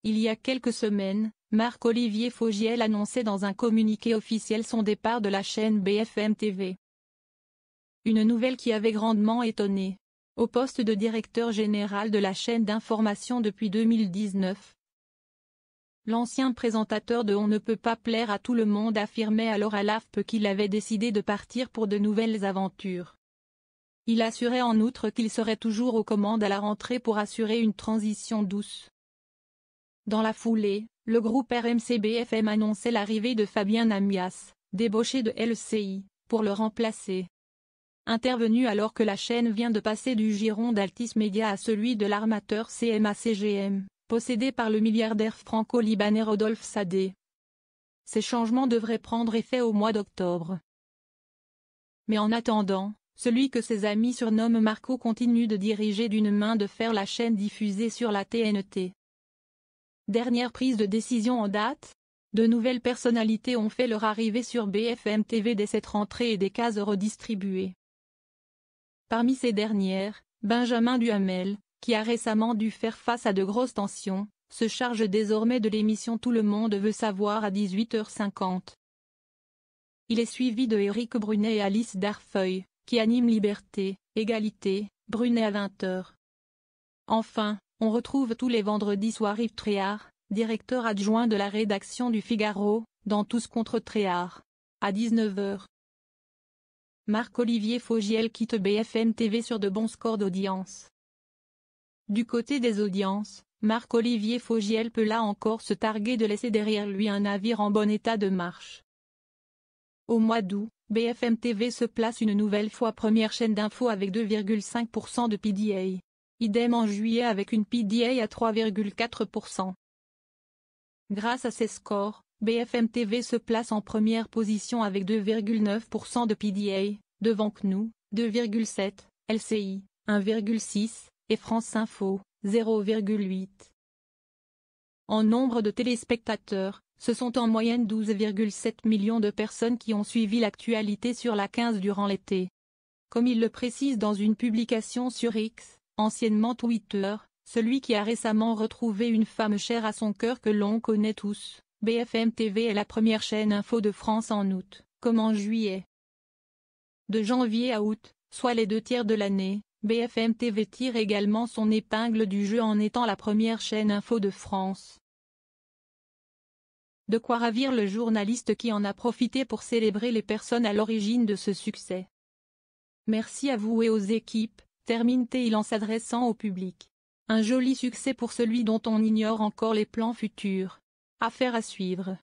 Il y a quelques semaines, Marc-Olivier Fogiel annonçait dans un communiqué officiel son départ de la chaîne BFM TV. Une nouvelle qui avait grandement étonné. Au poste de directeur général de la chaîne d'information depuis 2019. L'ancien présentateur de On ne peut pas plaire à tout le monde affirmait alors à l'AFP qu'il avait décidé de partir pour de nouvelles aventures. Il assurait en outre qu'il serait toujours aux commandes à la rentrée pour assurer une transition douce. Dans la foulée, le groupe RMC-BFM annonçait l'arrivée de Fabien Amias, débauché de LCI, pour le remplacer. Intervenu alors que la chaîne vient de passer du giron d'Altis Media à celui de l'armateur CMA-CGM, possédé par le milliardaire franco-libanais Rodolphe Sadeh. Ces changements devraient prendre effet au mois d'octobre. Mais en attendant, celui que ses amis surnomment Marco continue de diriger d'une main de fer la chaîne diffusée sur la TNT. Dernière prise de décision en date, de nouvelles personnalités ont fait leur arrivée sur BFM TV dès cette rentrée et des cases redistribuées. Parmi ces dernières, Benjamin Duhamel, qui a récemment dû faire face à de grosses tensions, se charge désormais de l'émission Tout le monde veut savoir à 18h50. Il est suivi de Éric Brunet et Alice Darfeuille, qui animent Liberté, Égalité, Brunet à 20h. Enfin, on retrouve tous les vendredis soirs Yves Tréhard, directeur adjoint de la rédaction du Figaro, dans Tous contre Tréhard, à 19h. Marc-Olivier Fogiel quitte BFM TV sur de bons scores d'audience. Du côté des audiences, Marc-Olivier Fogiel peut là encore se targuer de laisser derrière lui un navire en bon état de marche. Au mois d'août, BFM TV se place une nouvelle fois première chaîne d'info avec 2,5% de PDA. Idem en juillet avec une PDA à 3,4%. Grâce à ces scores, BFM TV se place en première position avec 2,9% de PDA, devant CNOU, 2,7, LCI, 1,6, et France Info, 0,8. En nombre de téléspectateurs, ce sont en moyenne 12,7 millions de personnes qui ont suivi l'actualité sur la 15 durant l'été. Comme il le précise dans une publication sur X, anciennement Twitter, celui qui a récemment retrouvé une femme chère à son cœur que l'on connaît tous, BFM TV est la première chaîne info de France en août, comme en juillet. De janvier à août, soit les 2 tiers de l'année, BFM TV tire également son épingle du jeu en étant la première chaîne info de France. De quoi ravir le journaliste qui en a profité pour célébrer les personnes à l'origine de ce succès. Merci à vous et aux équipes, termine-t-il en s'adressant au public. Un joli succès pour celui dont on ignore encore les plans futurs. Affaire à suivre.